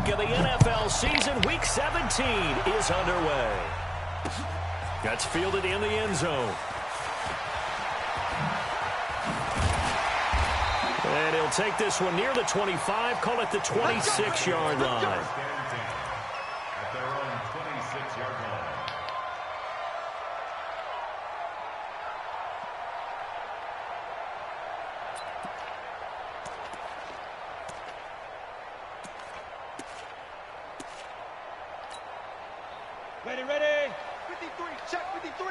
week of the NFL season. Week 17 is underway. That's fielded in the end zone. And he'll take this one near the 25, call it the 26-yard line. At their own 26-yard line. Ready. 53, check 53.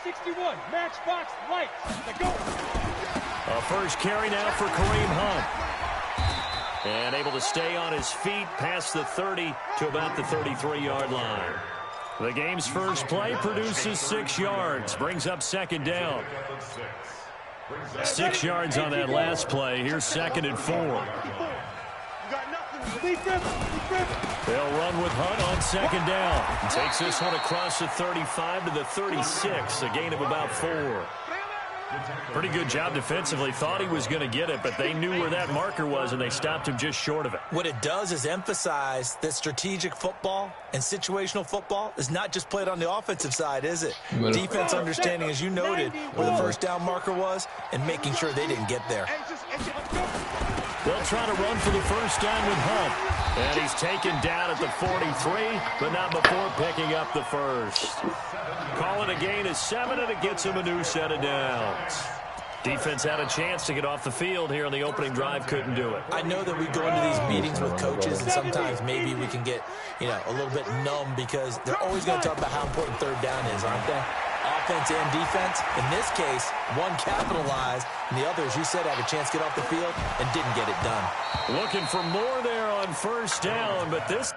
61, matchbox, lights. Let's go. A first carry now for Kareem Hunt. And able to stay on his feet past the 30 to about the 33-yard line. The game's first play produces 6 yards, brings up second down. 6 yards on that last play. Here's 2nd and 4. They'll run with Hunt on 2nd down. Takes this one across the 35 to the 36, a gain of about 4. Pretty good job defensively. Thought he was going to get it, but they knew where that marker was, and they stopped him just short of it. What it does is emphasize that strategic football and situational football is not just played on the offensive side, is it? Defense understanding, as you noted, where the first down marker was and making sure they didn't get there. They'll try to run for the first down with Hunt. And he's taken down at the 43, but not before picking up the first. Call it a gain of 7, and it gets him a new set of downs. Defense had a chance to get off the field here on the opening drive, couldn't do it. I know that we go into these meetings with coaches, and sometimes maybe we can get, a little bit numb because they're always going to talk about how important third down is, aren't they? Offense and defense. In this case, one capitalized, and the other, as you said, had a chance to get off the field and didn't get it done. Looking for more there on first down, but this...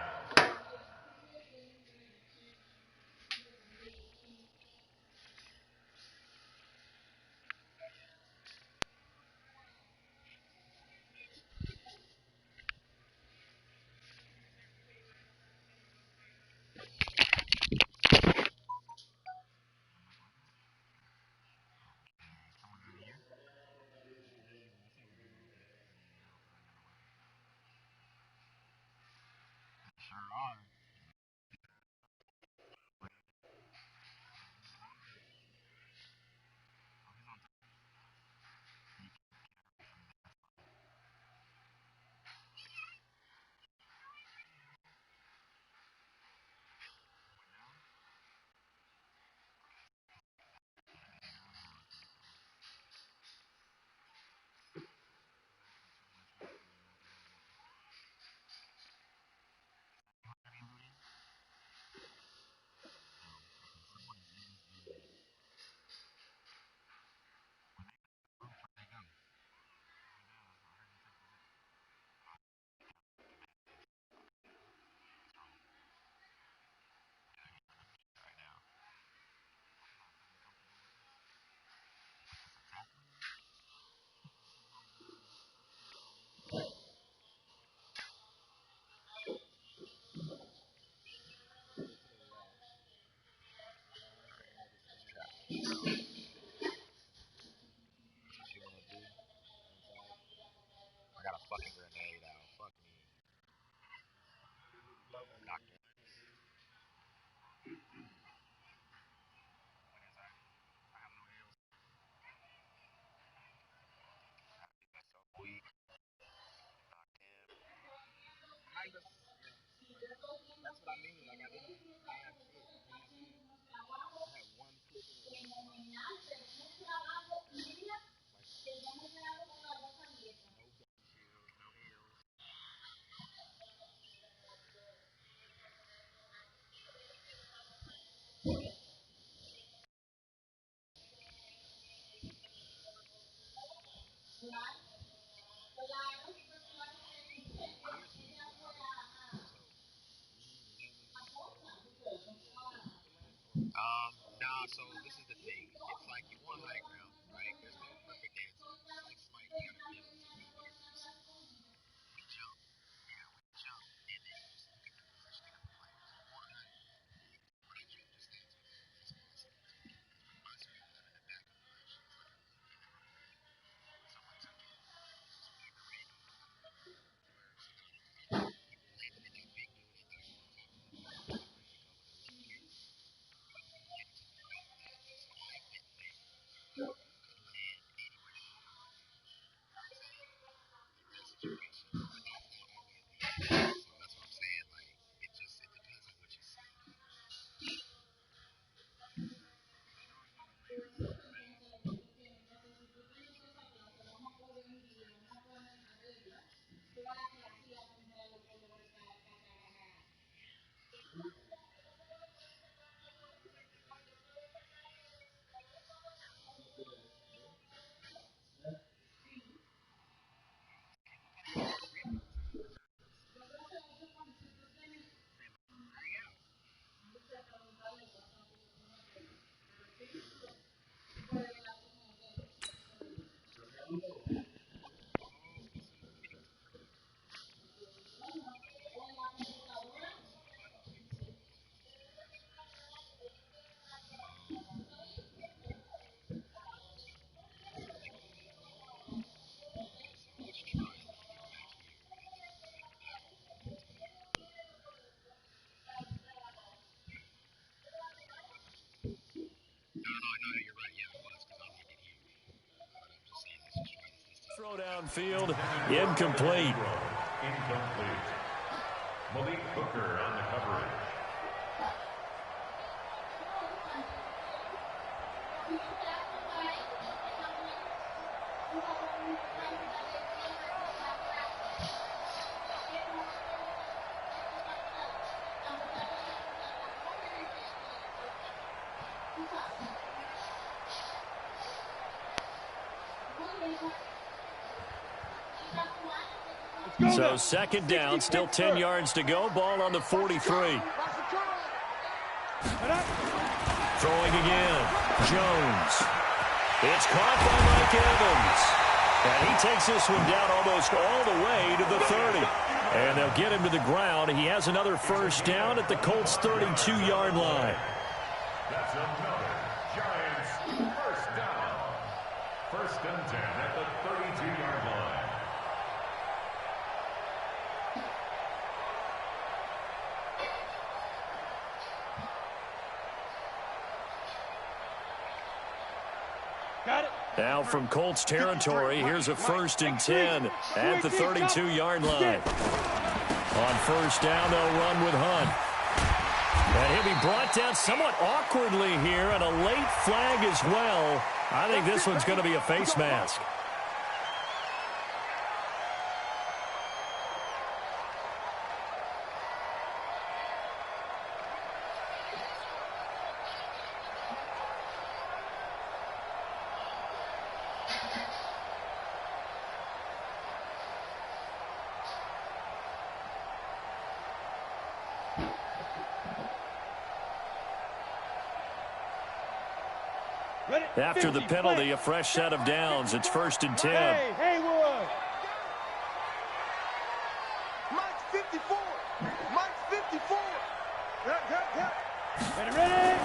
Nah, so this is the thing. It's like you want high ground, right? There's no perfect answer. It's like Smite, you gotta build to do whatever you say. We jump, we jump, and then you just pick the position of the players. You want high ground. Right, you just stand to it. My speed limit in that configuration is like, so like, so you just keep the random where it's, people landing in the Throw downfield, incomplete. Incomplete. Malik Hooker on the coverage. So second down, still 10 yards to go. Ball on the 43. Throwing again. Jones. It's caught by Mike Evans. And he takes this one down almost all the way to the 30. And they'll get him to the ground. He has another first down at the Colts' 32-yard line. That's another Giants first down. First and 10 at the 32-yard line. Got it. Now from Colts territory, here's a first and 10 at the 32-yard line. On first down, they'll run with Hunt. And he'll be brought down somewhat awkwardly here, and a late flag as well. I think this one's going to be a face mask. After the penalty, a fresh set of downs. It's first and 10. Hey, Haywood. Mike's 54. Mike's 54. Ready.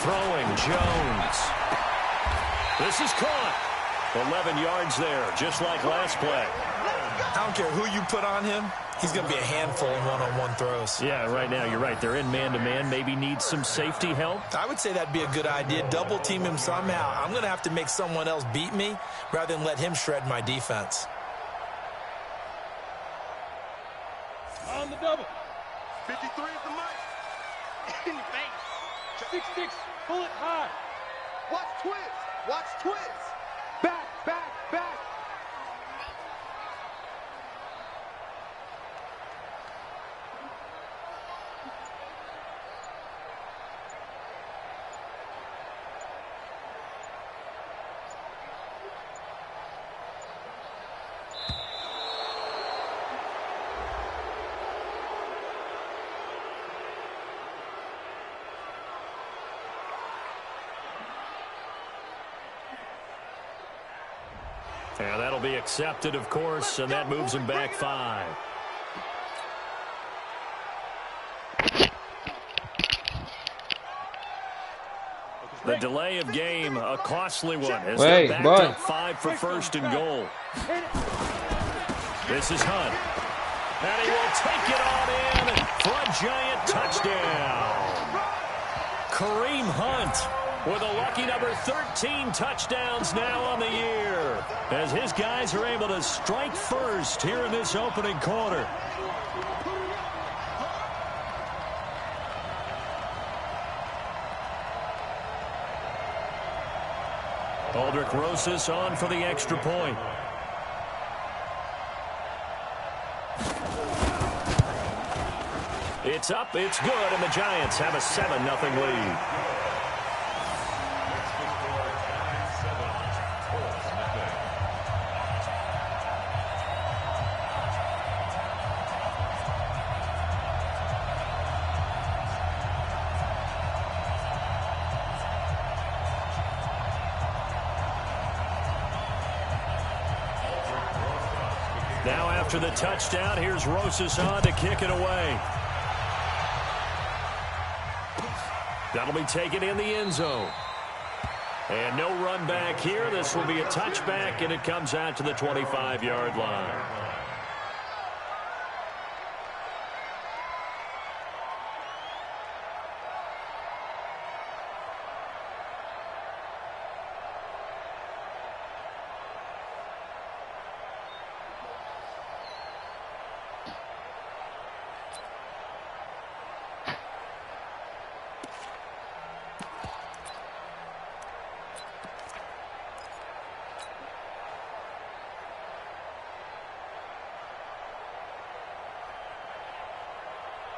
Throwing, Jones. This is caught. 11 yards there, just like last play. I don't care who you put on him. He's going to be a handful in one-on-one throws. Yeah, right now, you're right. They're in man-to-man. Maybe need some safety help. I would say that'd be a good idea. Double team him somehow. I'm going to have to make someone else beat me rather than let him shred my defense. On the double. 53 is the Mike. In the face. 6-6. Pull it high. Watch twist. Watch twist. Back. Yeah, that'll be accepted, of course, and that moves him back 5. The delay of game, a costly one, as they're backed up 5 for first and goal. This is Hunt. And he will take it on in for a giant touchdown. Kareem Hunt with a lucky number 13 touchdowns now on the year, as his guys are able to strike first here in this opening quarter. Aldrich Rosas on for the extra point. It's up, it's good, and the Giants have a 7-0 lead. Now after the touchdown, here's Rosas on to kick it away. That'll be taken in the end zone. And no run back here. This will be a touchback, and it comes out to the 25-yard line.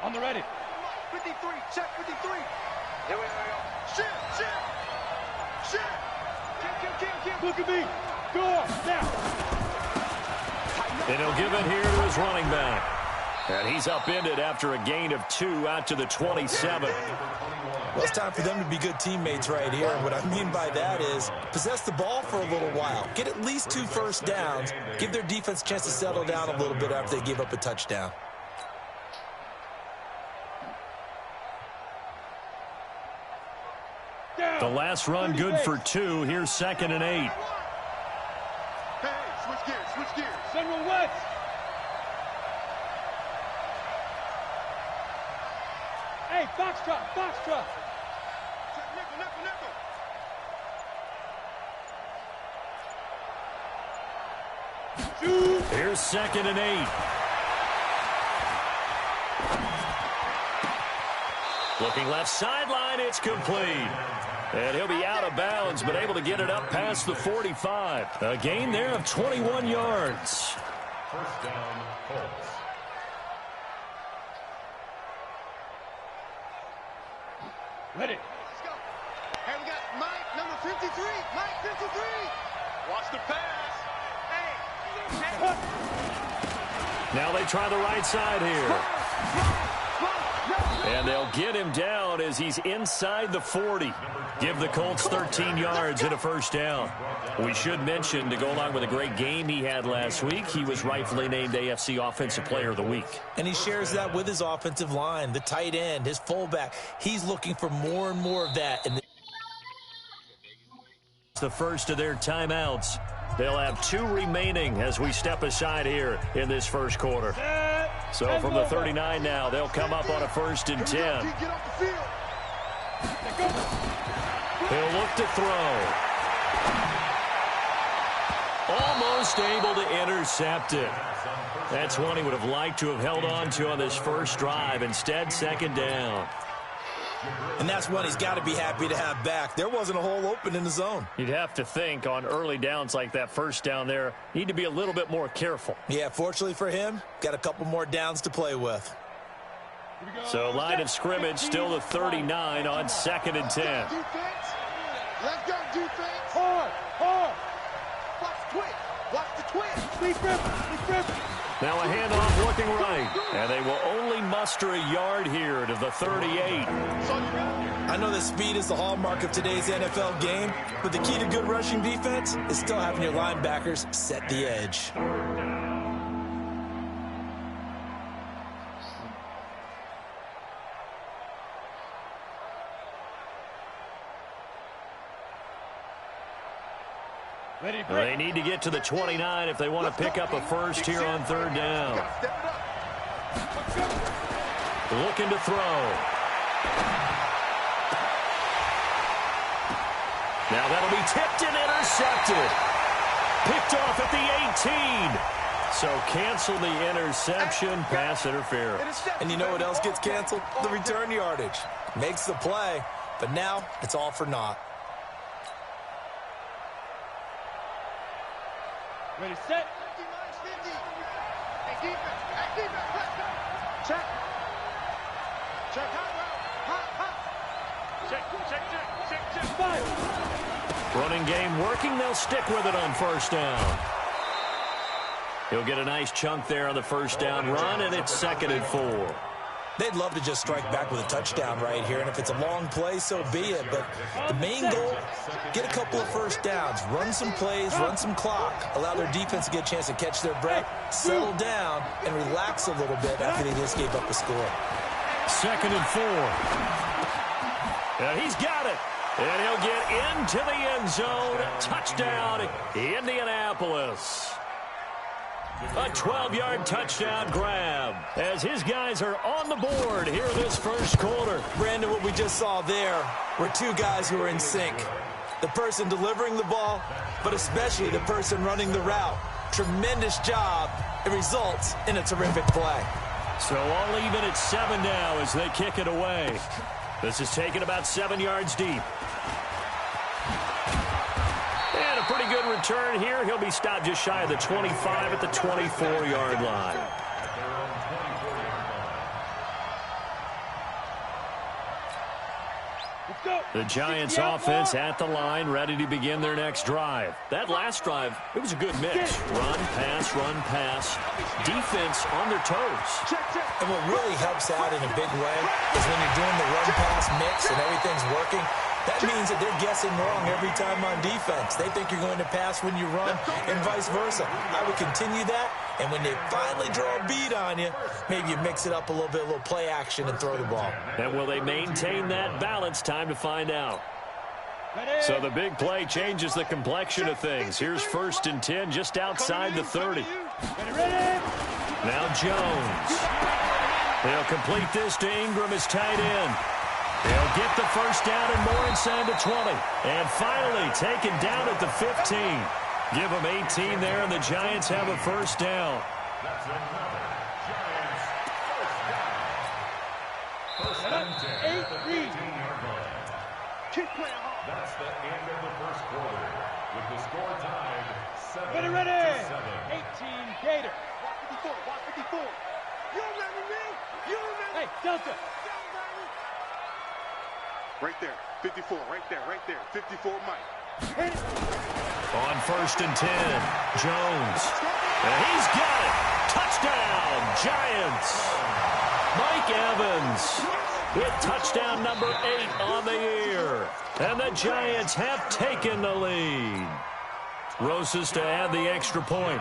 On the ready. 53, check 53. Here we go. Shift. Kill. Look at me. Go off, now. And he'll give it here to his running back. And he's upended after a gain of 2 out to the 27. Well, it's time for them to be good teammates right here. And what I mean by that is possess the ball for a little while. Get at least 2 first downs. Give their defense a chance to settle down a little bit after they give up a touchdown. The last run good for 2. Here's 2nd and 8. Hey, switch gears. General West. Hey, Foxtrot. Nickel. Here's 2nd and 8. Looking left sideline, it's complete. And he'll be out of bounds, but able to get it up past the 45. A gain there of 21 yards. First down, Colts. Ready. Let's go. Hey, we got Mike, number 53. Mike, 53. Watch the pass. Now they try the right side here. And they'll get him down as he's inside the 40. Give the Colts 13 yards and a first down. We should mention, to go along with a great game he had last week, he was rightfully named AFC Offensive Player of the Week. And he shares that with his offensive line, the tight end, his fullback. He's looking for more and more of that. And the first of their timeouts. They'll have 2 remaining as we step aside here in this first quarter. So from the 39 now, they'll come up on a 1st and 10. He'll look to throw. Almost able to intercept it. That's one he would have liked to have held on to on this first drive. Instead, 2nd down. And that's one he's got to be happy to have back. There wasn't a hole open in the zone. You'd have to think on early downs like that first down there, need to be a little bit more careful. Yeah, fortunately for him, got a couple more downs to play with. So line of scrimmage still the 39 on 2nd and 10. Let's go, defense. Hard. Watch the twist. Lead grip. Now a handoff looking right. And they will only muster a yard here to the 38. I know that speed is the hallmark of today's NFL game, but the key to good rushing defense is still having your linebackers set the edge. They need to get to the 29 if they want to pick up a first here on 3rd down. Looking to throw. Now that'll be tipped and intercepted. Picked off at the 18. So cancel the interception, pass interference. And you know what else gets canceled? The return yardage. Makes the play, but now it's all for naught. Ready, set. 50. Hey, defense. Let's go. Check. Check. 5. Running game working. They'll stick with it on 1st down. He'll get a nice chunk there on the 1st down run, and it's 2nd and 4. They'd love to just strike back with a touchdown right here, and if it's a long play, so be it. But the main goal, get a couple of first downs, run some plays, run some clock, allow their defense to get a chance to catch their breath, settle down, and relax a little bit after they just gave up a score. 2nd and 4. And he's got it. And he'll get into the end zone. Touchdown, Indianapolis. A 12-yard touchdown grab as his guys are on the board here this first quarter. Brandon, what we just saw there were 2 guys who are in sync. The person delivering the ball, but especially the person running the route. Tremendous job. It results in a terrific play. So all even at 7 now as they kick it away. This is taken about 7 yards deep. And a pretty good return here. He'll be stopped just shy of the 25 at the 24-yard line. Let's go. The Giants offense at the line, ready to begin their next drive. That last drive, it was a good mix. Run, pass. Defense on their toes. Check. And what really helps out in a big way is when you're doing the run-pass mix and everything's working, that means that they're guessing wrong every time on defense. They think you're going to pass when you run and vice versa. I would continue that, and when they finally draw a beat on you, maybe you mix it up a little bit, a little play action, and throw the ball. And will they maintain that balance? Time to find out. So the big play changes the complexion of things. Here's 1st and 10 just outside the 30. Now Jones. He'll complete this to Ingram as tight end. He'll get the first down and more inside the 20. And finally taken down at the 15. Give them 18 there, and the Giants have a first down. That's another Giants first down. 1st and 10 at the 15-yard line. Keep playing hard. That's the end of the first quarter, with the score tied 7-7. Ready. 18 Gator. Walk 54. You remember me? Hey, Delta. Right there, 54, right there, 54 Mike. Hit it. On 1st and 10, Jones. And he's got it. Touchdown, Giants. Mike Evans with touchdown number 8 on the year. And the Giants have taken the lead. Rosas to add the extra point.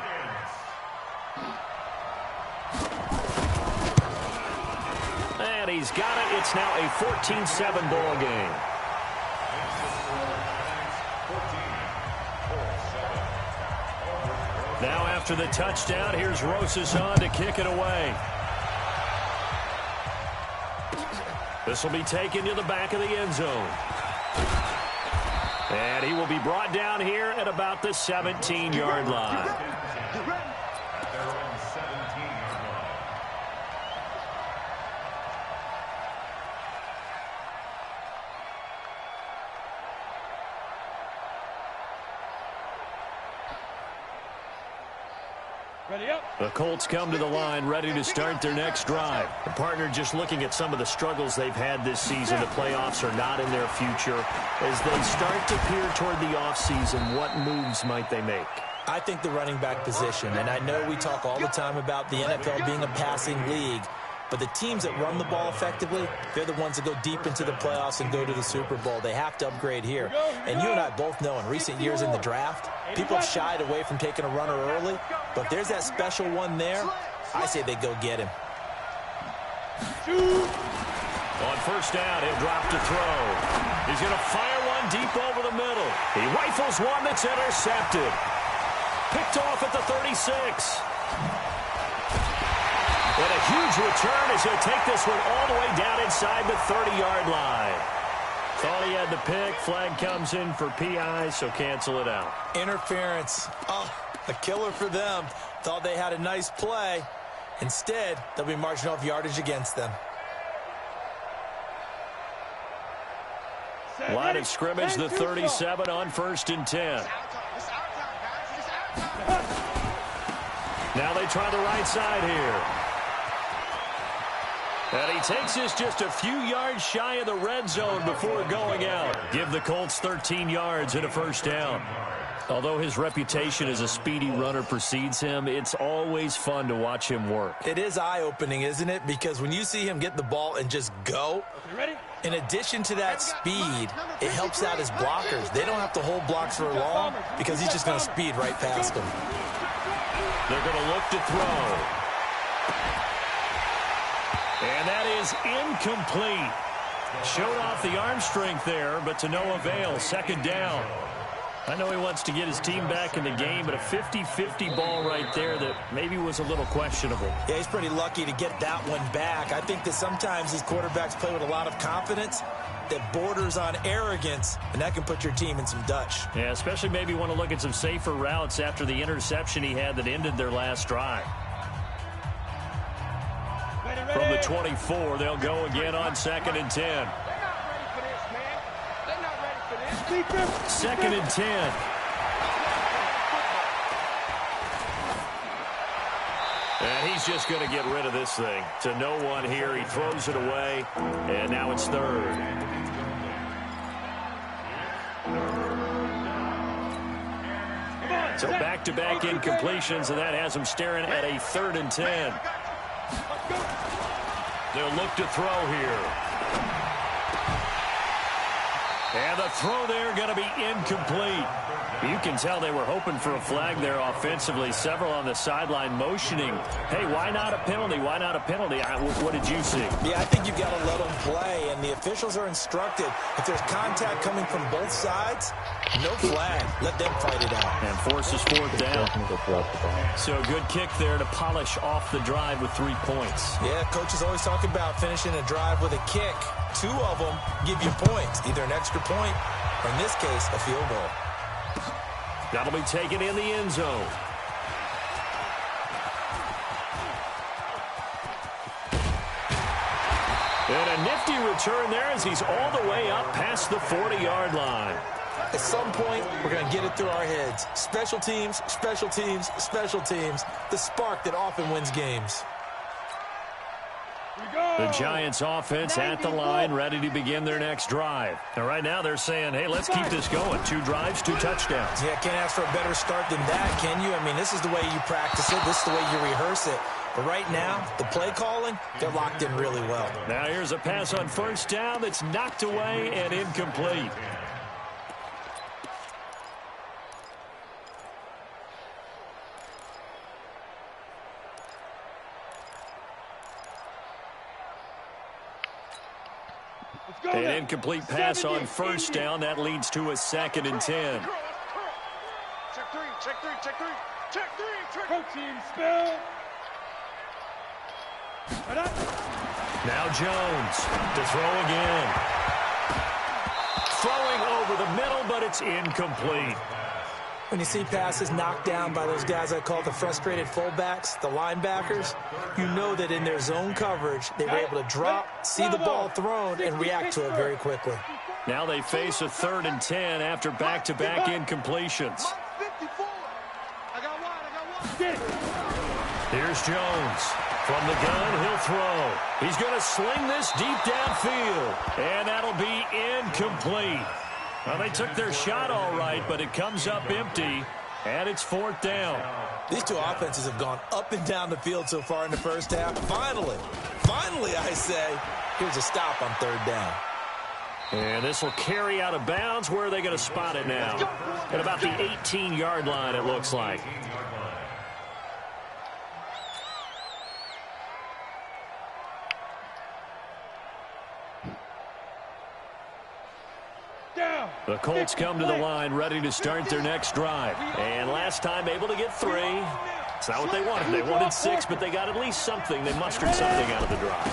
And he's got it. It's now a 14-7 ball game. Now after the touchdown, here's Rosas on to kick it away. This will be taken to the back of the end zone. And he will be brought down here at about the 17-yard line. Ready up. The Colts come to the line ready to start their next drive. The partner just looking at some of the struggles they've had this season. The playoffs are not in their future. As they start to peer toward the offseason, what moves might they make? I think the running back position, and I know we talk all the time about the NFL being a passing league, but the teams that run the ball effectively, they're the ones that go deep into the playoffs and go to the Super Bowl. They have to upgrade here. And you and I both know in recent years in the draft, people have shied away from taking a runner early, but if there's that special one there, I say they go get him. On 1st down, he'll drop to throw. He's going to fire one deep over the middle. He rifles one that's intercepted. Picked off at the 36. And a huge return as he'll take this one all the way down inside the 30-yard line. Thought he had the pick. Flag comes in for PI, so cancel it out. Interference. Oh, a killer for them. Thought they had a nice play. Instead, they'll be marching off yardage against them. Line of scrimmage, the 37 on 1st and 10. Now they try the right side here. And he takes this just a few yards shy of the red zone before going out. Give the Colts 13 yards and a first down. Although his reputation as a speedy runner precedes him, it's always fun to watch him work. It is eye-opening, isn't it? Because when you see him get the ball and just go, Ready? in addition to that speed, it helps out his blockers. They don't have to hold blocks for long because he's just going to speed right past them. They're going to look to throw. And that is incomplete. Showed off the arm strength there, but to no avail. 2nd down. I know he wants to get his team back in the game, but a 50-50 ball right there that maybe was a little questionable. Yeah, he's pretty lucky to get that one back. I think that sometimes these quarterbacks play with a lot of confidence that borders on arrogance, and that can put your team in some Dutch. Yeah, especially maybe want to look at some safer routes after the interception he had that ended their last drive. From the 24, they'll go again on 2nd and 10. They're not ready for this, man. They're not ready for this. 2nd and 10. And he's just going to get rid of this thing. To no one here. He throws it away, and now it's 3rd. So back-to-back incompletions, and that has them staring at a 3rd and 10. They'll look to throw here. And the throw there going to be incomplete. You can tell they were hoping for a flag there offensively. Several on the sideline motioning, hey, why not a penalty? Why not a penalty? What did you see? Yeah, I think you've got to let them play, and the officials are instructed. If there's contact coming from both sides, no flag. Let them fight it out. And forces 4th down. So a good kick there to polish off the drive with 3 points. Yeah, coaches always talk about finishing a drive with a kick. 2 of them give you points, either an extra point or, in this case, a field goal. That'll be taken in the end zone. And a nifty return there as he's all the way up past the 40-yard line. At some point, we're going to get it through our heads. Special teams, special teams, special teams. The spark that often wins games. The Giants offense at the line, ready to begin their next drive. And right now they're saying, hey, let's keep this going. 2 drives, 2 touchdowns. Yeah, can't ask for a better start than that, can you? I mean, this is the way you practice it. This is the way you rehearse it. But right now, the play calling, they're locked in really well. Now here's a pass on 1st down that's knocked away and incomplete. An incomplete pass on 1st down. That leads to a 2nd and 10. Check 3, check 3, check 3, check 3, check 3. Go team, spell. Now Jones to throw again. Throwing over the middle, but it's incomplete. When you see passes knocked down by those guys I call the frustrated fullbacks, the linebackers, you know that in their zone coverage, they were able to drop, see the ball thrown, and react to it very quickly. Now they face a 3rd and 10 after back-to-back incompletions. Here's Jones. From the gun, he'll throw. He's going to sling this deep downfield, and that'll be incomplete. Well, they took their shot all right, but it comes up empty, and it's 4th down. These 2 offenses have gone up and down the field so far in the 1st half. Finally, I say, here's a stop on 3rd down. And this will carry out of bounds. Where are they going to spot it now? At about the 18-yard line, it looks like. The Colts come to the line, ready to start their next drive. And last time, able to get 3. It's not what they wanted. They wanted 6, but they got at least something. They mustered something out of the drive.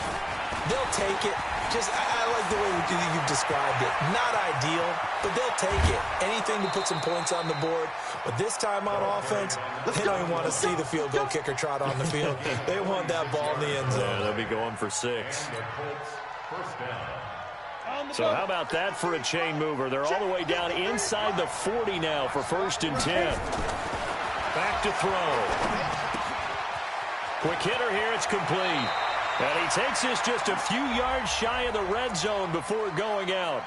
They'll take it. I like the way you've described it. Not ideal, but they'll take it. Anything to put some points on the board. But this time on offense, they don't even want to see the field goal kicker trot on the field. They want that ball in the end zone. Yeah, they'll be going for 6. So how about that for a chain mover? They're all the way down inside the 40 now for 1st and 10. Back to throw. Quick hitter here, it's complete. And he takes this just a few yards shy of the red zone before going out.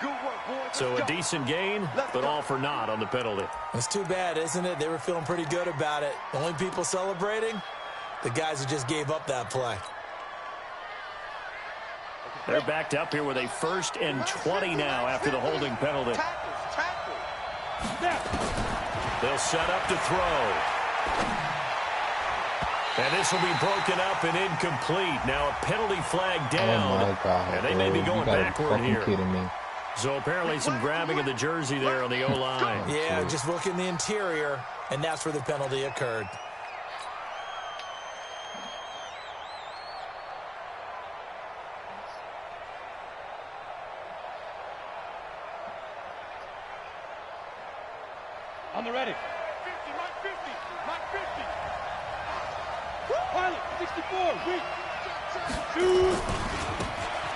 So a decent gain, but all for naught on the penalty. It's too bad, isn't it? They were feeling pretty good about it. The only people celebrating, the guys who just gave up that play. They're backed up here with a 1st and 20 now after the holding penalty. They'll set up to throw. And this will be broken up and incomplete. Now a penalty flag down. Oh my God, and they may be going backward here. Kidding me. So apparently some grabbing of the jersey there on the O-line. Yeah, just look in the interior, and that's where the penalty occurred. On the ready. 50, Mike 50, Mike 50. Pilot, 64, weak.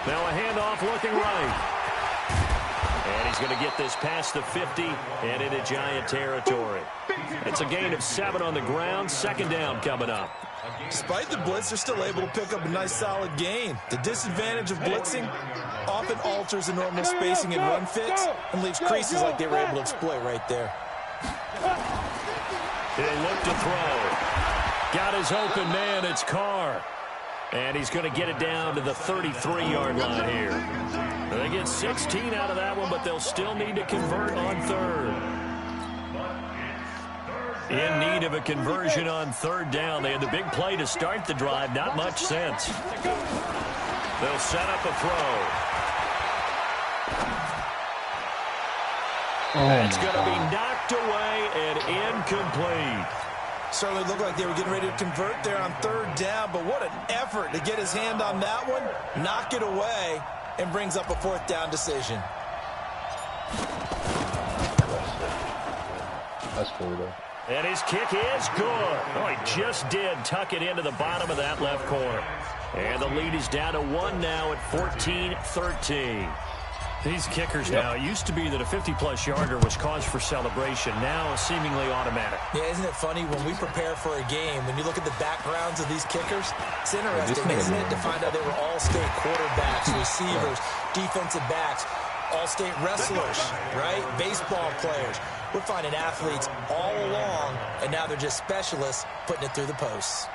Now a handoff looking right. And he's going to get this past the 50 and into Giant territory. It's a gain of 7 on the ground. 2nd down coming up. Despite the blitz, they're still able to pick up a nice solid gain. The disadvantage of blitzing often alters the normal spacing and run fits and leaves creases like they were able to exploit right there. He'll look to throw. Got his open man, it's Carr. And he's going to get it down to the 33-yard line here. They get 16 out of that one, but they'll still need to convert on third. In need of a conversion on third down. They had the big play to start the drive. Not much sense. They'll set up a throw. It's going to be knocked away and incomplete. Certainly looked like they were getting ready to convert there on third down, but what an effort to get his hand on that one, knock it away, and brings up a fourth down decision. That's cool, though. And his kick is good. Oh, he just did tuck it into the bottom of that left corner. And the lead is down to 1 now at 14-13. These kickers now, it used to be that a 50-plus yarder was cause for celebration. Now seemingly automatic. Yeah, isn't it funny when we prepare for a game, when you look at the backgrounds of these kickers, it's interesting, isn't it, to find out they were all-state quarterbacks, receivers, defensive backs, all-state wrestlers, right? Baseball players. We're finding athletes all along, and now they're just specialists putting it through the posts.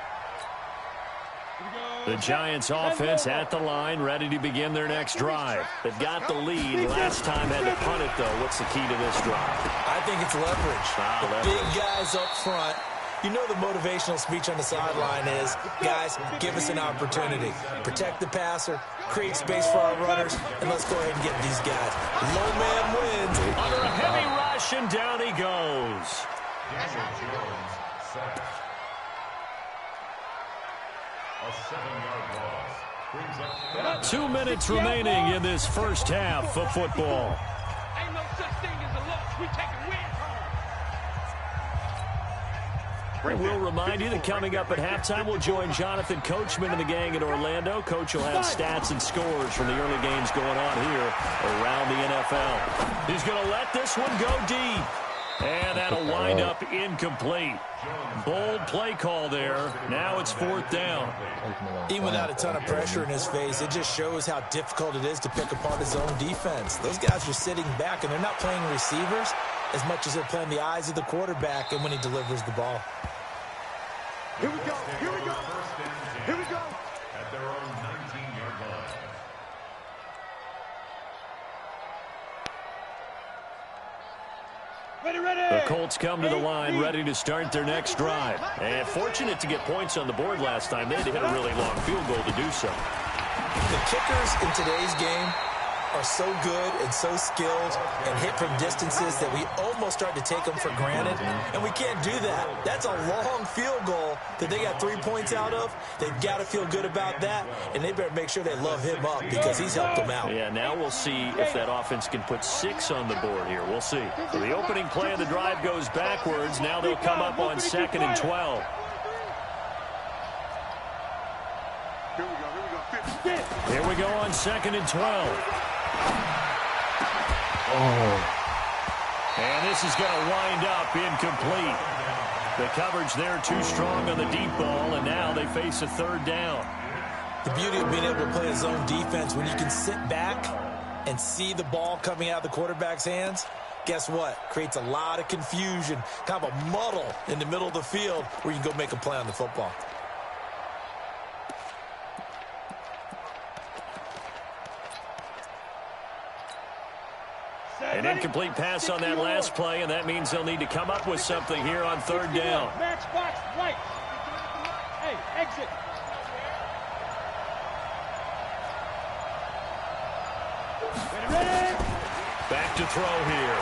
The Giants offense at the line, ready to begin their next drive. They've got the lead. Last time had to punt it, though. What's the key to this drive? I think it's leverage. The leverage. Big guys up front. You know the motivational speech on the sideline is, guys, give us an opportunity. Protect the passer, create space for our runners, and let's go ahead and get these guys. Low man wins. Under a heavy rush, and down he goes. Daniel Jones sacked. A 7-yard loss brings up 2 minutes remaining in this first half of football. Ain't no such thing as a loss. We take a win home. We'll remind you that coming up at halftime, we'll join Jonathan Coachman and the gang in Orlando. Coach will have stats and scores from the early games going on here around the NFL. He's going to let this one go deep. And that'll wind up incomplete. Bold play call there. Now it's fourth down. Even without a ton of pressure in his face, it just shows how difficult it is to pick apart his own defense. Those guys are sitting back, and they're not playing receivers as much as they're playing the eyes of the quarterback and when he delivers the ball. Here we go. Here we go. Here we go. at their own 19-yard line. The Colts come to the line ready to start their next drive. And fortunate to get points on the board last time. They had to hit a really long field goal to do so. The kickers in today's game are so good and so skilled and hit from distances that we almost start to take them for granted, and we can't do that. That's a long field goal that they got 3 points out of. They've got to feel good about that, and they better make sure they love him up because he's helped them out. Yeah, now we'll see if that offense can put 6 on the board here. We'll see. So the opening play of the drive goes backwards. Now they'll come up on 2nd and 12. Here we go on 2nd and 12. And this is going to wind up incomplete. The coverage there too strong on the deep ball, and now they face a 3rd down. The beauty of being able to play a zone defense when you can sit back and see the ball coming out of the quarterback's hands, guess what? Creates a lot of confusion, kind of a muddle in the middle of the field where you can go make a play on the football. An incomplete pass on that last play, and that means they'll need to come up with something here on 3rd down. Matchbox right. Hey, exit. Ready. Back to throw here.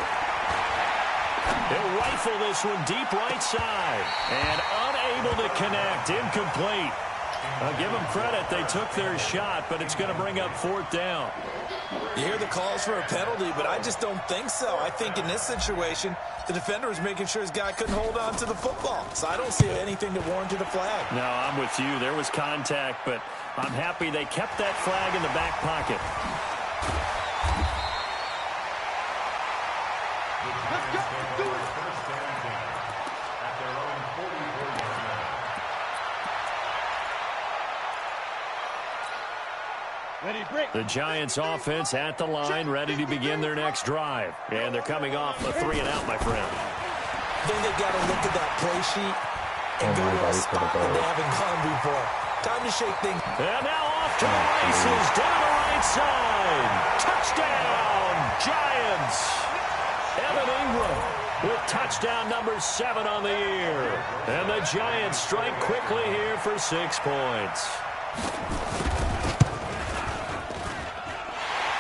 He'll rifle this one deep right side. And unable to connect. Incomplete. I'll give them credit. They took their shot, but it's going to bring up 4th down. You hear the calls for a penalty, but I just don't think so. I think in this situation, the defender was making sure his guy couldn't hold on to the football. So I don't see anything that warranted a flag. No, I'm with you. There was contact, but I'm happy they kept that flag in the back pocket. The Giants offense at the line, ready to begin their next drive. And they're coming off a 3-and-out, my friend. I think they've got to look at that play sheet and go to a spot that they haven't gone before. Time to shake things. And now off to the races, down the right side. Touchdown, Giants. Evan Ingram with touchdown number 7 on the year. And the Giants strike quickly here for 6 points.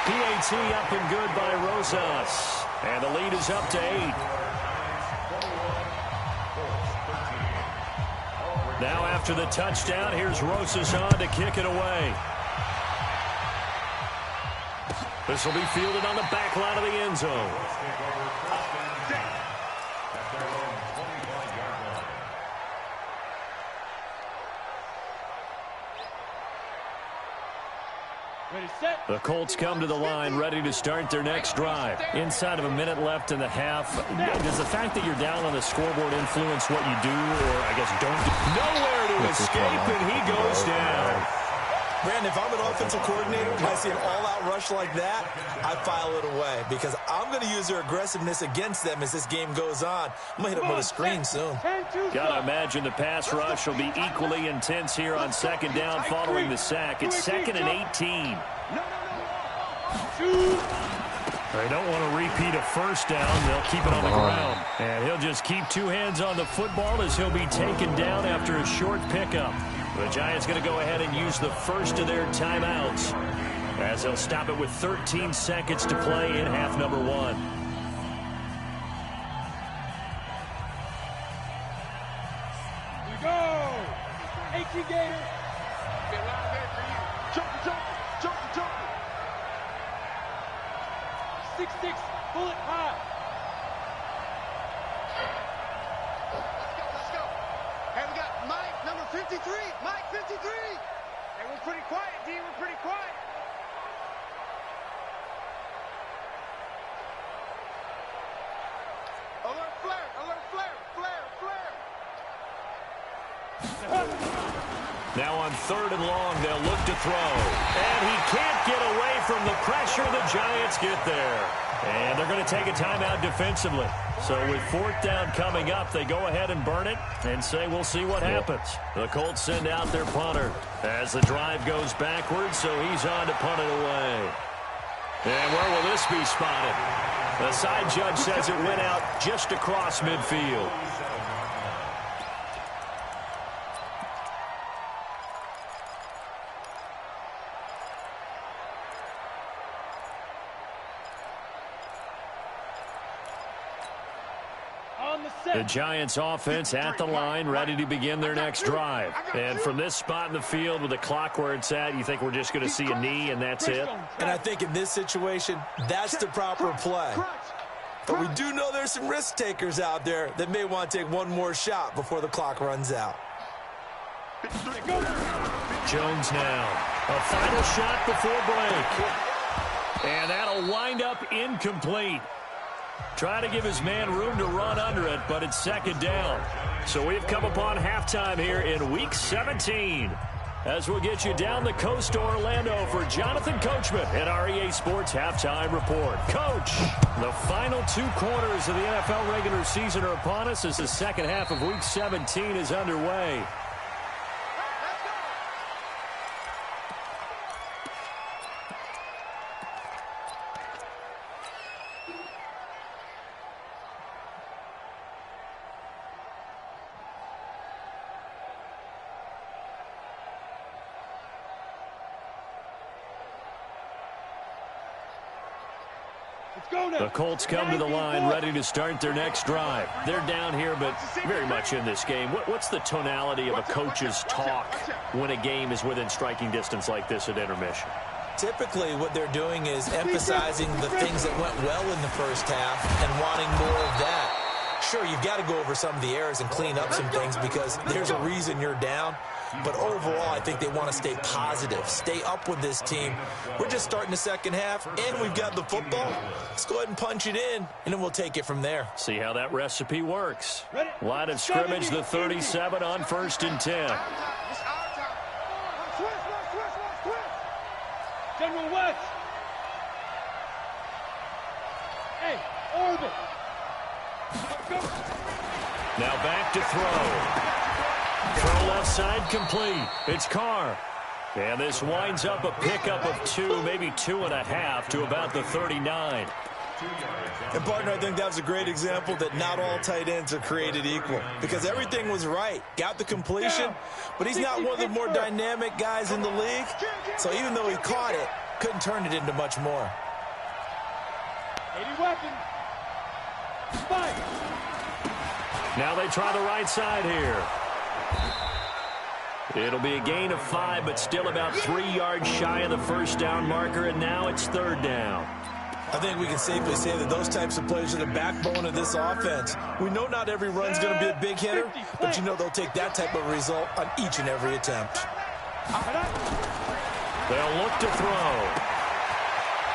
PAT up and good by Rosas. And the lead is up to 8. Now after the touchdown, here's Rosas on to kick it away. This will be fielded on the back line of the end zone. The Colts come to the line, ready to start their next drive. Inside of a minute left in the half, does the fact that you're down on the scoreboard influence what you do, or I guess don't do? Nowhere to escape, and he goes down. Brandon, if I'm an offensive coordinator and I see an all-out rush like that, I file it away because I'm going to use their aggressiveness against them as this game goes on. I'm going to hit them with a screen soon. Got to imagine the pass rush will be equally intense here on second down following the sack. It's 2nd and 18. They don't want to repeat a first down. They'll keep it on the ground. And he'll just keep 2 hands on the football as he'll be taken down after a short pickup. The Giants going to go ahead and use the first of their timeouts as they'll stop it with 13 seconds to play in half number 1. You go! 18 Gator. Be a lot there for you. Jump. 6'6", bullet high. Let's go. Hey, we got Mike, number 53. Mike, 53. Hey, we're pretty quiet, D. We're pretty quiet. Alert flare. Now on 3rd and long, they'll look to throw. And he can't get away from the pressure. The Giants get there. And they're going to take a timeout defensively. So with 4th down coming up, they go ahead and burn it and say we'll see what happens. The Colts send out their punter as the drive goes backwards, so he's on to punt it away. And where will this be spotted? The side judge says it went out just across midfield. The Giants offense at the line, ready to begin their next drive. And from this spot in the field with the clock where it's at, you think we're just going to see a knee and that's it? And I think in this situation, that's the proper play. But we do know there's some risk takers out there that may want to take one more shot before the clock runs out. Jones now. A final shot before break. And that'll wind up incomplete. Try to give his man room to run under it, but it's 2nd down. So we've come upon halftime here in Week 17. As we'll get you down the coast to Orlando for Jonathan Coachman at our EA Sports Halftime Report. Coach, the final 2 quarters of the NFL regular season are upon us as the second half of Week 17 is underway. The Colts come to the line ready to start their next drive. They're down here, but very much in this game. What's the tonality of a coach's talk when a game is within striking distance like this at intermission? Typically, what they're doing is emphasizing the things that went well in the first half and wanting more of that. Sure, you've got to go over some of the errors and clean up some things because there's a reason you're down. But overall, I think they want to stay positive, stay up with this team. We're just starting the second half, and we've got the football. Let's go ahead and punch it in, and then we'll take it from there. See how that recipe works. Line of scrimmage, the 37 on 1st and 10. Manuel West. Hey, orbit. Go. Now back to throw. Throw left side complete. It's Carr. And this winds up a pickup of 2, maybe 2.5 to about the 39. And, partner, I think that was a great example that not all tight ends are created equal, because everything was right. Got the completion, but he's not one of the more dynamic guys in the league. So even though he caught it, couldn't turn it into much more. 80 weapon. Spike. Now they try the right side here. It'll be a gain of 5, but still about 3 yards shy of the first down marker, and now it's 3rd down. I think we can safely say that those types of plays are the backbone of this offense. We know not every run's going to be a big hitter, but you know they'll take that type of result on each and every attempt. They'll look to throw.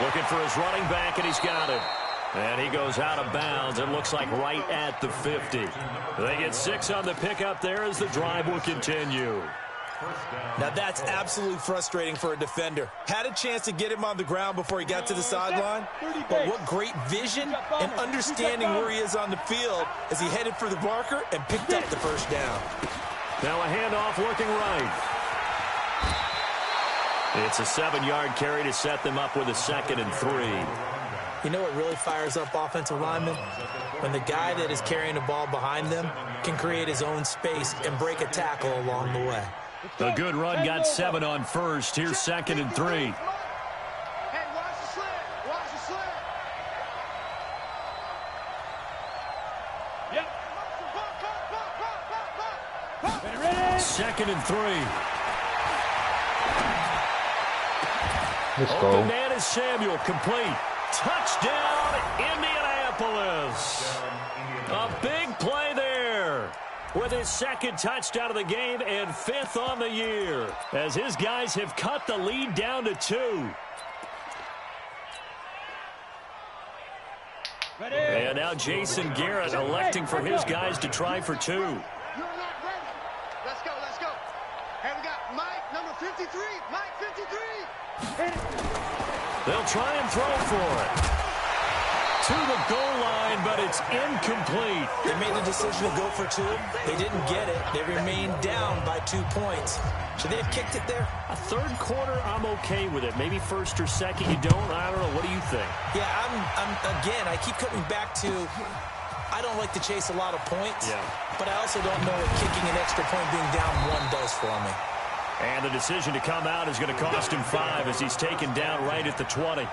Looking for his running back, and he's got it. And he goes out of bounds. It looks like right at the 50. They get 6 on the pickup there as the drive will continue. Now that's absolutely frustrating for a defender. Had a chance to get him on the ground before he got to the sideline, but what great vision and understanding where he is on the field as he headed for the marker and picked up the first down. Now a handoff looking right. It's a 7-yard carry to set them up with a 2nd and 3. You know what really fires up offensive linemen? When the guy that is carrying the ball behind them can create his own space and break a tackle along the way. A good run got 7 on first. Here's 2nd and 3. Hey, watch the slant. Watch the slant. Yep. 2nd and 3. Let's Open go. man is Samuel, complete. Touchdown, Indianapolis. A big play there with his 2nd touchdown of the game and 5th on the year as his guys have cut the lead down to 2. Ready. And now Jason Garrett electing for his guys to try for 2. You're not ready. Let's go, let's go. Hey, we got Mike, number 53. Mike, 53. They'll try and throw for it. To the goal line, but it's incomplete. They made the decision to go for 2. They didn't get it. They remained down by 2 points. Should they have kicked it there? A 3rd quarter, I'm okay with it. Maybe 1st or 2nd, you don't. I don't know. What do you think? Yeah, again, I keep coming back to I don't like to chase a lot of points, but I also don't know what kicking an extra point being down 1 does for me. And the decision to come out is going to cost him 5 as he's taken down right at the 20.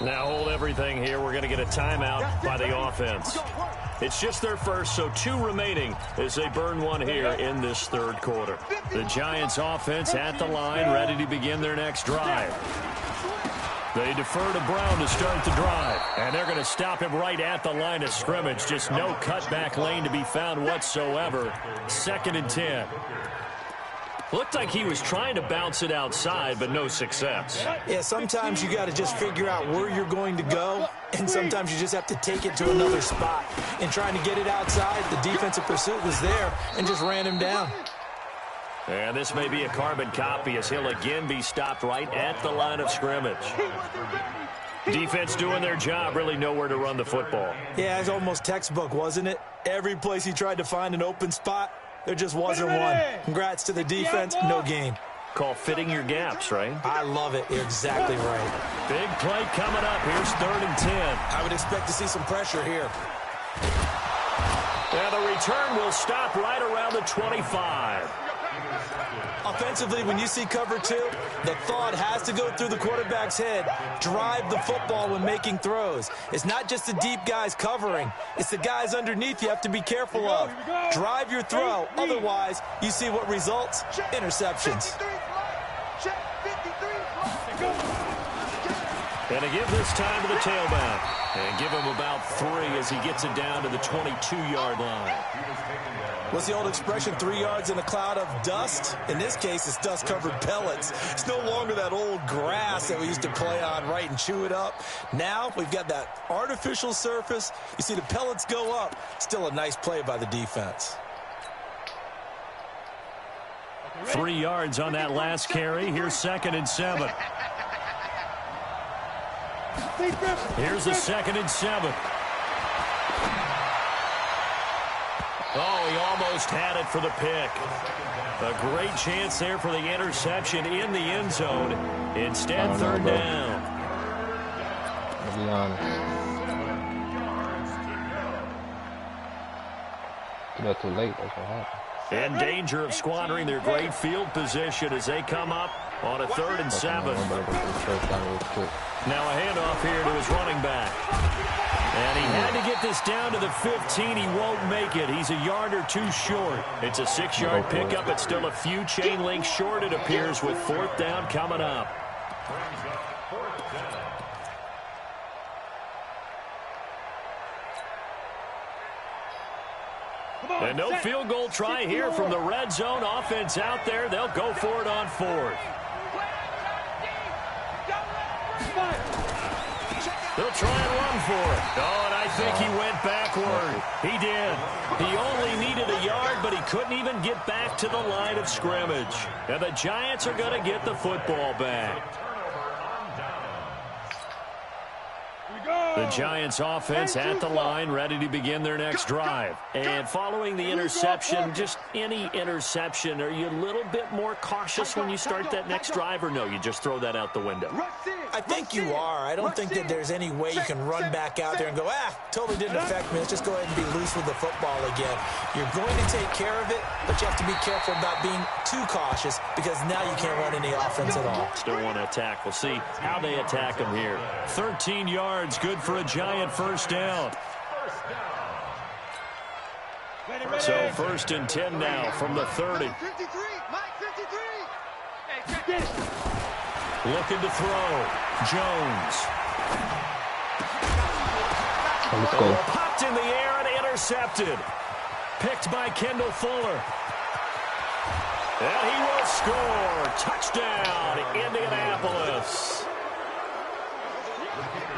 Now hold everything here. We're going to get a timeout by the offense. It's just their first, so 2 remaining as they burn 1 here in this 3rd quarter. The Giants offense at the line, ready to begin their next drive. They defer to Brown to start the drive, and they're going to stop him right at the line of scrimmage. Just no cutback lane to be found whatsoever. 2nd and 10. Looked like he was trying to bounce it outside, but no success. Yeah, sometimes you got to just figure out where you're going to go, and sometimes you just have to take it to another spot. In trying to get it outside, the defensive pursuit was there and just ran him down. And this may be a carbon copy as he'll again be stopped right at the line of scrimmage. Defense doing their job, really nowhere to run the football. Yeah, it's almost textbook, wasn't it? Every place he tried to find an open spot, there just wasn't one. Congrats to the defense, no gain. Call fitting your gaps, right? I love it. You're exactly right. Big play coming up. Here's 3rd and 10. I would expect to see some pressure here. And the return will stop right around the 25. Offensively, when you see cover 2, the thought has to go through the quarterback's head. Drive the football when making throws. It's not just the deep guys covering. It's the guys underneath you have to be careful of. Drive your throw. Otherwise, you see what results? Interceptions. And to give this time to the tailback. And give him about 3 as he gets it down to the 22-yard line. What's the old expression, 3 yards in a cloud of dust? In this case, it's dust-covered pellets. It's no longer that old grass that we used to play on, right, and chew it up. Now we've got that artificial surface. You see the pellets go up. Still a nice play by the defense. 3 yards on that last carry. Here's 2nd and 7. Here's a 2nd and 7. Oh, he almost had it for the pick. A great chance there for the interception in the end zone. Instead, 3rd down. I'll be honest. Get up too late, that's what happened. In danger of squandering their great field position as they come up on a 3rd and 7. Now a handoff here to his running back. And he had to get this down to the 15. He won't make it. He's a yard or 2 short. It's a 6-yard pickup. It's still a few chain links short, it appears, with 4th down coming up. And no field goal try here from the red zone. Offense out there. They'll go for it on 4th. They'll try and run for it. Oh, and I think he went backward. He did. He only needed a yard, but he couldn't even get back to the line of scrimmage. And the Giants are going to get the football back. The Giants offense at the line, ready to begin their next drive. And following the interception, just any interception, are you a little bit more cautious when you start that next drive, or no, you just throw that out the window? I think you are. I don't think that there's any way you can run back out there and go, totally didn't affect me. Let's just go ahead and be loose with the football again. You're going to take care of it, but you have to be careful about being too cautious because now you can't run any offense at all. Still want to attack. We'll see how they attack him here. 13 yards, good for a Giant 1st down. So 1st and 10 now from the 30. Looking to throw. Jones. Let's go. Popped in the air and intercepted. Picked by Kendall Fuller. And he will score. Touchdown, Indianapolis.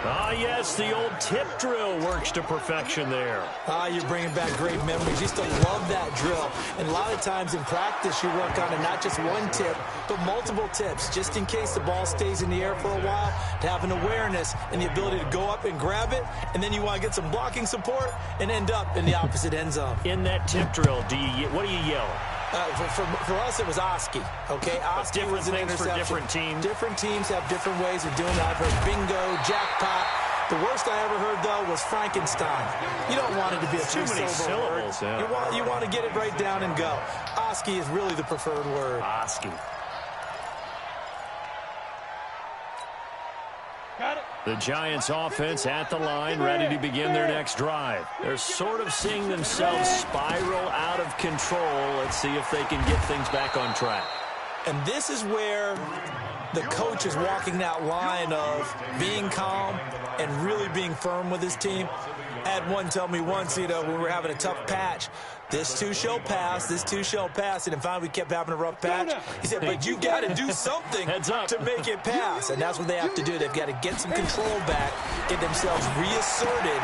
Ah, yes, the old tip drill works to perfection there. You're bringing back great memories. Used to love that drill. And a lot of times in practice, you work on it, not just one tip, but multiple tips, just in case the ball stays in the air for a while, to have an awareness and the ability to go up and grab it, and then you want to get some blocking support and end up in the opposite end zone. In that tip drill, what do you yell? For us, it was Oski, okay? Oski was an interception. For different teams. Different teams have different ways of doing it. I've heard bingo, jackpot. The worst I ever heard, though, was Frankenstein. You don't want it to be a too many syllables. Yeah. You want to get it right down and go. Oski is really the preferred word. Oski. Got it. The Giants offense at the line, ready to begin their next drive. They're sort of seeing themselves spiral out of control. Let's see if they can get things back on track. And this is where the coach is walking that line of being calm and really being firm with his team. I had one tell me once, when we were having a tough patch, this too shall pass, this too shall pass. And finally we kept having a rough patch. He said, but you got to do something to make it pass. And that's what they have to do. They've got to get some control back, get themselves reasserted,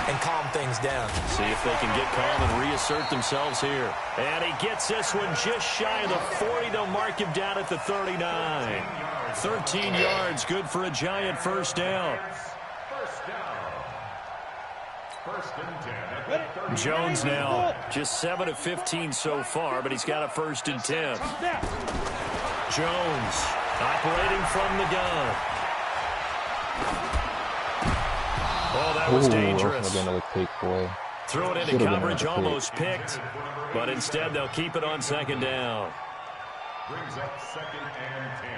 and calm things down. See if they can get calm and reassert themselves here. And he gets this one just shy of the 40. They'll mark him down at the 39. 13 yards, good for a Giant 1st down. Jones now just 7 of 15 so far, but he's got a 1st and 10. Jones operating from the gun. Oh, that was dangerous. Threw it into coverage, almost picked, but instead they'll keep it on 2nd down. Brings up 2nd and 10.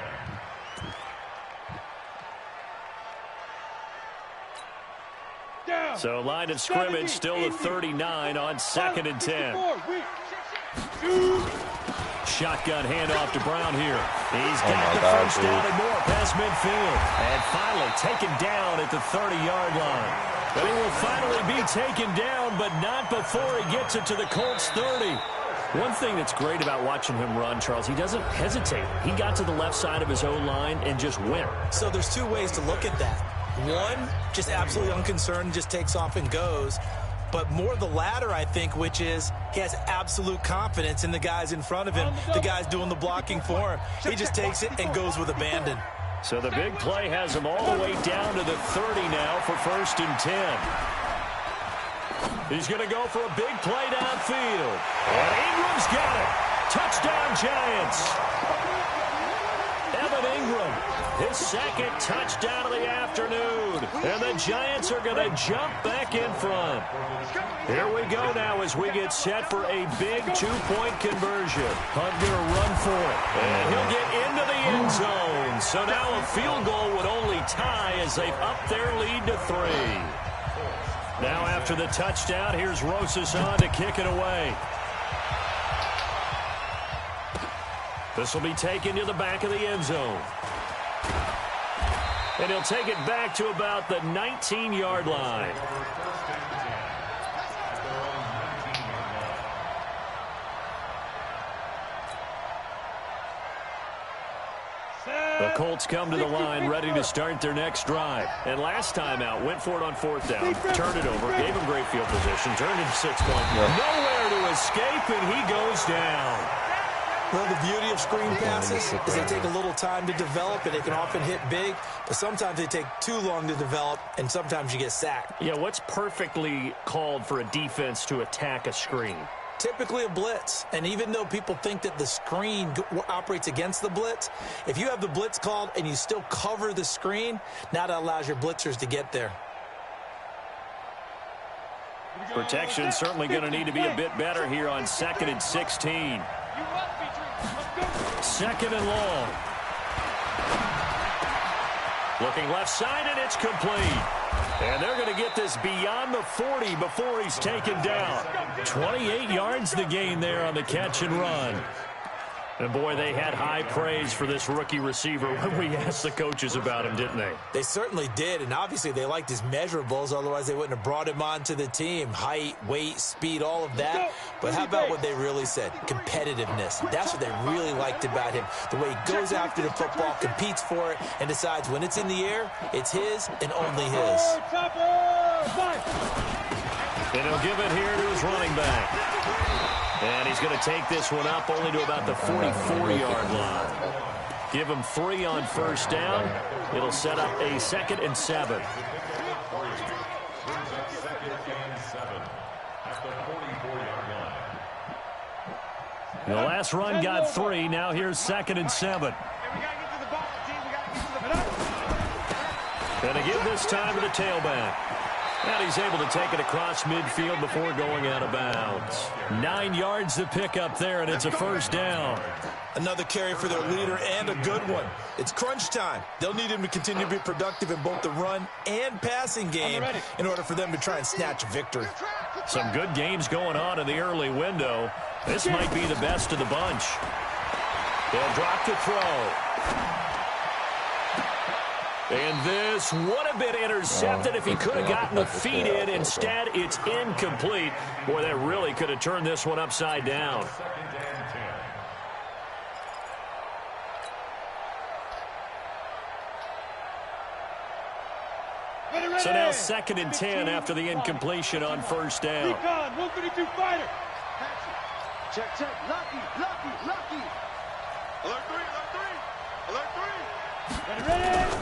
So line of scrimmage still at 39 on 2nd and 10. shotgun handoff to Brown here. He's got the first down and more past midfield. And finally taken down at the 30-yard line. But he will finally be taken down, but not before he gets it to the Colts 30. One thing that's great about watching him run, Charles, he doesn't hesitate. He got to the left side of his O-line and just went. So there's two ways to look at that. One, just absolutely unconcerned, just takes off and goes. But more the latter, I think, which is he has absolute confidence in the guys in front of him, the guys doing the blocking for him. He just takes it and goes with abandon. So the big play has him all the way down to the 30 now for 1st and 10. He's going to go for a big play downfield. And Ingram's got it. Touchdown, Giants. Evan Ingram, his second touchdown of the afternoon. And the Giants are going to jump back in front. Here we go now as we get set for a big two-point conversion. Hunt going to run for it. And he'll get into the end zone. So now a field goal would only tie as they've upped their lead to 3. Now after the touchdown, here's Rosas on to kick it away. This will be taken to the back of the end zone. And he'll take it back to about the 19-yard line. The Colts come to the line ready to start their next drive. And last time out, went for it on 4th down, turned it over, gave him great field position, turned into 6-point. Nowhere to escape, and he goes down. Well, the beauty of screen passes is they take a little time to develop, and they can often hit big, but sometimes they take too long to develop, and sometimes you get sacked. Yeah, what's perfectly called for a defense to attack a screen? Typically a blitz, and even though people think that the screen operates against the blitz, if you have the blitz called and you still cover the screen, now that allows your blitzers to get there. Protection certainly going to need to be a bit better here on 2nd and 16. 2nd and long. Looking left side, and it's complete. And they're going to get this beyond the 40 before he's taken down. 28 yards to gain there on the catch and run. And, boy, they had high praise for this rookie receiver when we asked the coaches about him, didn't they? They certainly did, and obviously they liked his measurables. Otherwise, they wouldn't have brought him onto the team. Height, weight, speed, all of that. But how about what they really said? Competitiveness. That's what they really liked about him. The way he goes after the football, competes for it, and decides when it's in the air, it's his and only his. And he'll give it here to his running back. And he's going to take this one up only to about the 44-yard line. Give him 3 on 1st down. It'll set up a 2nd and 7. The last run got 3. Now here's 2nd and 7. And to give this time to the tailback. And he's able to take it across midfield before going out of bounds. 9 yards to pick up there, and it's a 1st down. Another carry for their leader, and a good one. It's crunch time. They'll need him to continue to be productive in both the run and passing game in order for them to try and snatch a victory. Some good games going on in the early window. This might be the best of the bunch. They'll drop to throw. And this would have been intercepted if he could have gotten the feet in. Instead, it's incomplete. Boy, that really could have turned this one upside down. So now 2nd and 10 after the incompletion on 1st down. 132 fighter. Check, check. Lucky. Alert 3, alert 3. Ready.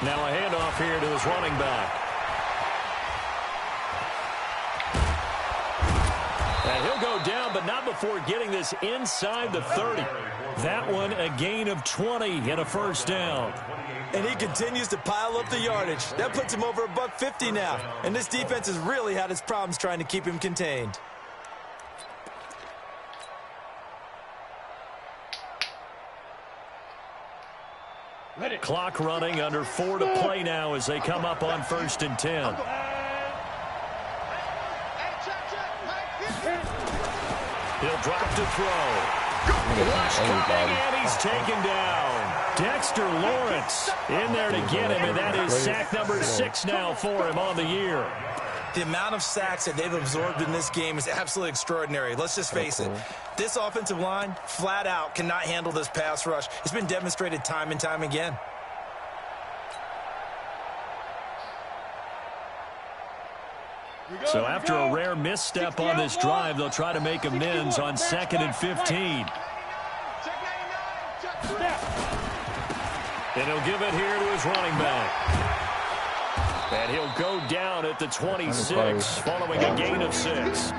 Now a handoff here to his running back. And he'll go down, but not before getting this inside the 30. That one a gain of 20 and a 1st down. And he continues to pile up the yardage. That puts him over $150 now. And this defense has really had its problems trying to keep him contained. Clock running, under 4 to play now as they come up on 1st and 10. He'll drop to throw. Rushed coming, and he's taken down. Dexter Lawrence in there to get him, and that is sack number 6 now for him on the year. The amount of sacks that they've absorbed in this game is absolutely extraordinary. Let's just face it. This offensive line, flat out, cannot handle this pass rush. It's been demonstrated time and time again. So after a rare misstep on this drive, they'll try to make amends on 2nd and 15. And he'll give it here to his running back. And he'll go down at the 26, following a gain of 6.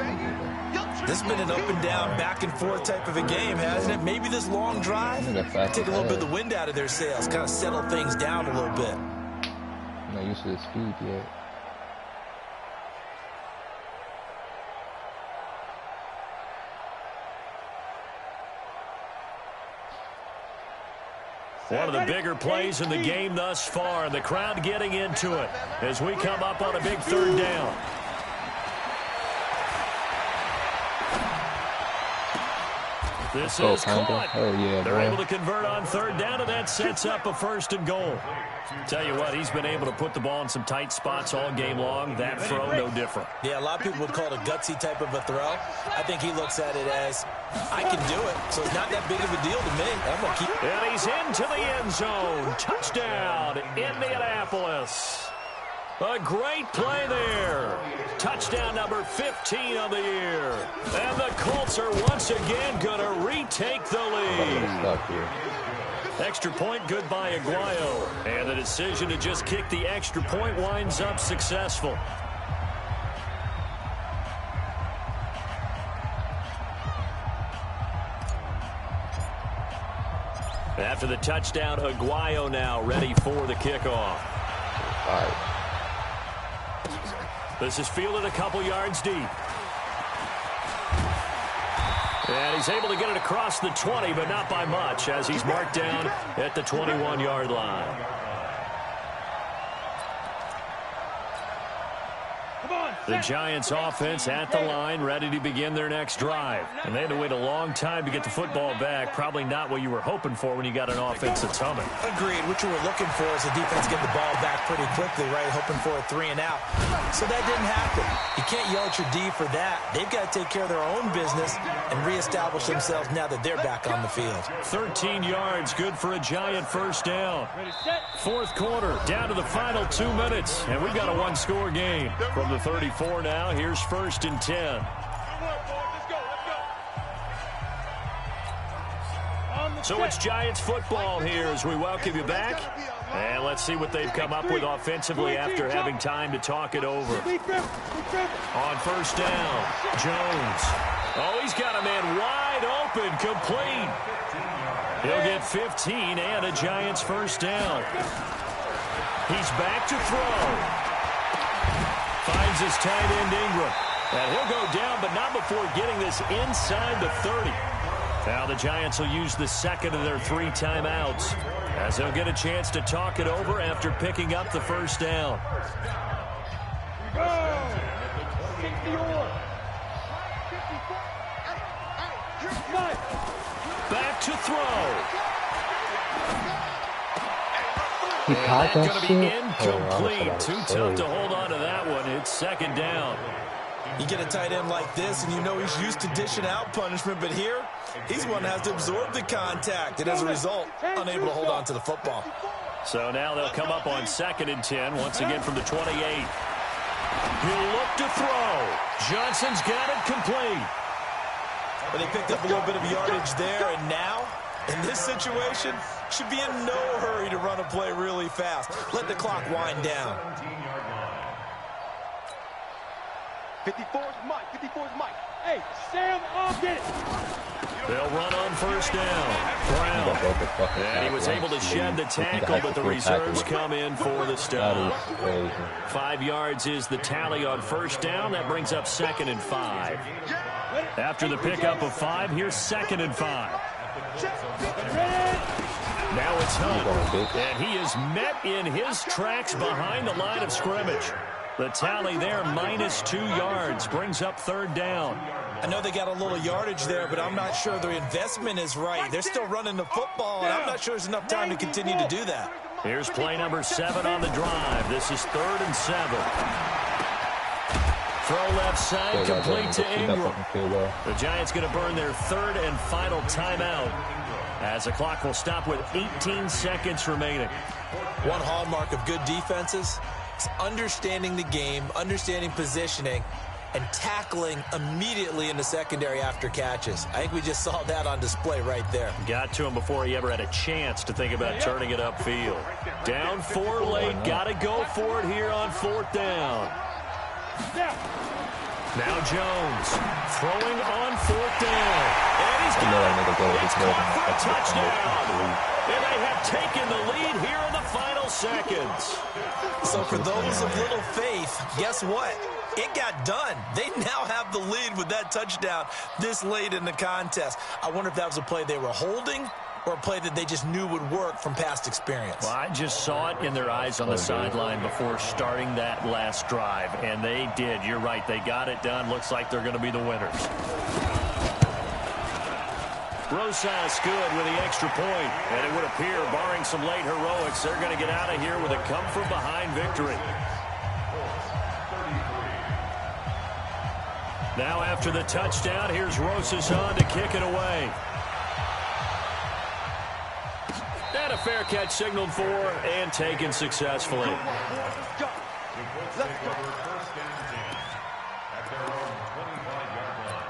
This has been an up and down, back and forth type of a game, hasn't it? Maybe this long drive take a little bit of the wind out of their sails, kind of settle things down a little bit. I'm not used to the speed yet. One of the bigger plays in the game thus far. The crowd getting into it as we come up on a big 3rd down. This is caught. Oh, yeah, They're boy. able to convert on 3rd down, and that sets up a 1st and goal. Tell you what, he's been able to put the ball in some tight spots all game long. That throw, no different. Yeah, a lot of people would call it a gutsy type of a throw. I think he looks at it as, I can do it, so it's not that big of a deal to me. I'm going to keep. And he's into the end zone. Touchdown, Indianapolis. A great play there. Touchdown number 15 on the year. And the Colts are once again going to retake the lead. Extra point, good by Aguayo. And the decision to just kick the extra point winds up successful. After the touchdown, Aguayo now ready for the kickoff. All right. This is fielded a couple yards deep. And he's able to get it across the 20, but not by much, as he's marked down at the 21-yard line. The Giants offense at the line, ready to begin their next drive. And they had to wait a long time to get the football back. Probably not what you were hoping for when you got an offense that's humming. Agreed. What you were looking for is the defense getting the ball back pretty quickly, right? Hoping for a 3 and out. So that didn't happen. You can't yell at your D for that. They've got to take care of their own business and reestablish themselves now that they're back on the field. 13 yards, good for a Giant 1st down. 4th quarter, down to the final 2 minutes. And we've got a one-score game from the 34 now. Here's 1st and 10. So it's Giants football here as we welcome you back. And let's see what they've come up with offensively after having time to talk it over. On 1st down, Jones. Oh, he's got a man wide open, complete. He'll get 15 and a Giants 1st down. He's back to throw. Finds his tight end Ingram. And he'll go down, but not before getting this inside the 30. Now the Giants will use the 2nd of their 3 timeouts, as they'll get a chance to talk it over after picking up the 1st down. Back to throw. He caught That's that going to be shit? incomplete. Too tough to hold on to that one. It's 2nd down. You get a tight end like this, and you know he's used to dishing out punishment, but here, he's one that has to absorb the contact, and as a result, unable to hold on to the football. So now they'll come up on 2nd and 10, once again from the 28. He'll look to throw. Johnson's got it complete. But they picked up a little bit of yardage there, and now, in this situation, should be in no hurry to run a play really fast. Let the clock wind down. 54's Mike. 54's Mike. Hey, Sam, I'll get it. They'll run on 1st down. Brown. And he was able to shed the tackle, but the reserves come in for the stop. 5 yards is the tally on 1st down. That brings up 2nd and 5. After the pickup of 5, here's 2nd and 5. Now it's Hunt. And he is met in his tracks behind the line of scrimmage. The tally there, -2 yards, brings up 3rd down. I know they got a little yardage there, but I'm not sure the investment is right. They're still running the football, and I'm not sure there's enough time to continue to do that. Here's play number 7 on the drive. This is 3rd and 7. Throw left side, complete to Ingram. The Giants going to burn their 3rd and final timeout as the clock will stop with 18 seconds remaining. One hallmark of good defenses is understanding the game, understanding positioning, and tackling immediately in the secondary after catches. I think we just saw that on display right there. Got to him before he ever had a chance to think about turning it upfield. Down 4 late, got to go for it here on 4th down. Now Jones throwing on 4th down. And he's got it. It's caught for a touchdown. And they have taken the lead here in the final seconds. So for those of little faith, guess what? It got done. They now have the lead with that touchdown this late in the contest. I wonder if that was a play they were holding or a play that they just knew would work from past experience. Well, I just saw it in their eyes on the sideline before starting that last drive, and they did. You're right. They got it done. Looks like they're going to be the winners. Rosas good with the extra point, and it would appear, barring some late heroics, they're going to get out of here with a come-from-behind victory. Now after the touchdown, here's Rosas on to kick it away. And a fair catch signaled for and taken successfully. Let's go. First and 10 at their own 25-yard line.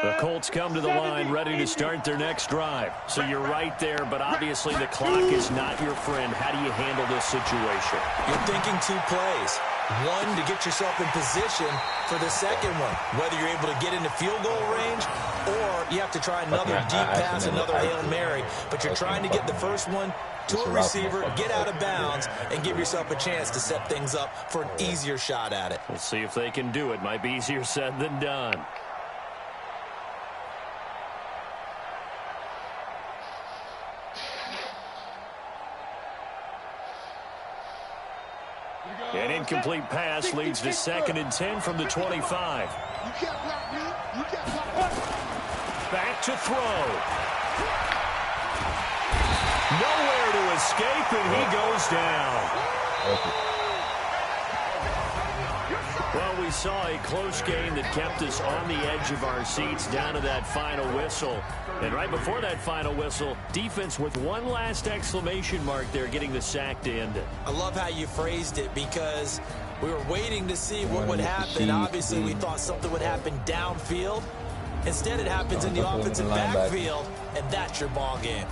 The Colts come to the line ready to start their next drive. So you're right there, but obviously the clock is not your friend. How do you handle this situation? You're thinking 2 plays. One, to get yourself in position for the second one, whether you're able to get into field goal range or you have to try another deep pass, another Hail Mary. But you're trying to get the first one to a receiver, get out of bounds, and give yourself a chance to set things up for an easier shot at it. We'll see if they can do it. Might be easier said than done. An incomplete pass leads to 2nd and 10 from the 25. You can't block me. You can't block me. Back to throw. Nowhere to escape, and he goes down. Well, we saw a close game that kept us on the edge of our seats down to that final whistle. And right before that final whistle, defense with one last exclamation mark there, getting the sack to end it. I love how you phrased it because we were waiting to see what would happen. Obviously, we thought something would happen downfield. Instead, it happens in the offensive backfield, and that's your ball game.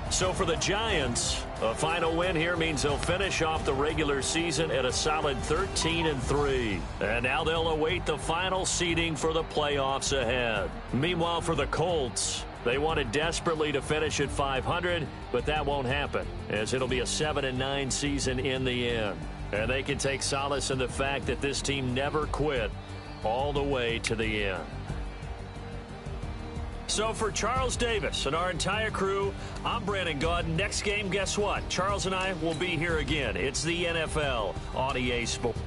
So for the Giants, a final win here means they'll finish off the regular season at a solid 13-3. And now they'll await the final seeding for the playoffs ahead. Meanwhile, for the Colts, they wanted desperately to finish at 500, but that won't happen, as it'll be a 7-9 season in the end. And they can take solace in the fact that this team never quit all the way to the end. So for Charles Davis and our entire crew, I'm Brandon Gaudin. Next game, guess what? Charles and I will be here again. It's the NFL on EA Sports.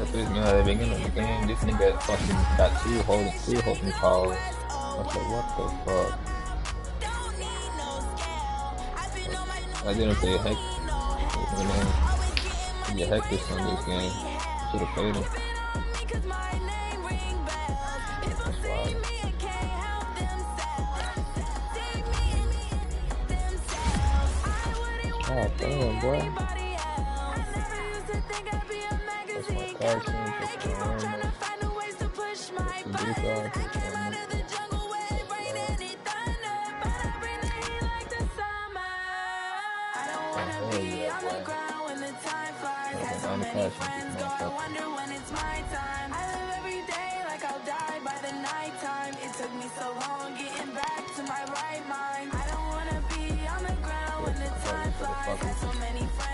At the beginning of the game, this nigga fucking got two holding calls. I was like, what the fuck? I didn't say heck. Yeah, heck this on this game. Should have played him. That's wild. God damn, boy. That's my passion. That's my armor. That's hell yeah, boy. That's an unpassionate motherfucker. Took me so long getting back to my right mind. I don't wanna be on the ground when the time flies. Had so many friends.